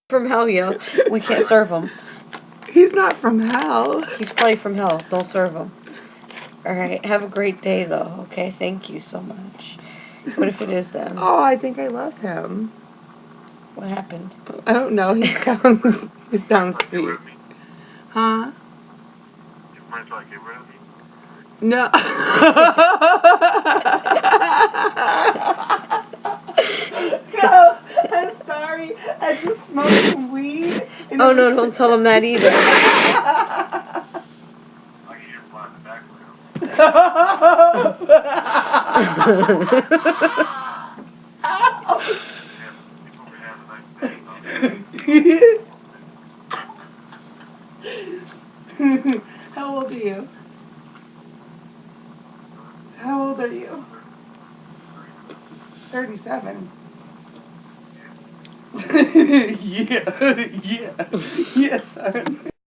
From hell, yo. We can't serve him. He's not from hell. He's probably from hell. Don't serve him. Alright, have a great day, though, okay? Thank you so much. What if it is them? Oh, I think I love him. What happened? I don't know. He sounds sweet. Huh? You might try to get rid of me. No. No, I'm sorry. I just smoked some weed. Oh, no, don't tell him that either. I can hear fly in the background. How old are you? How old are you? 37. Yeah, yeah, yes, son.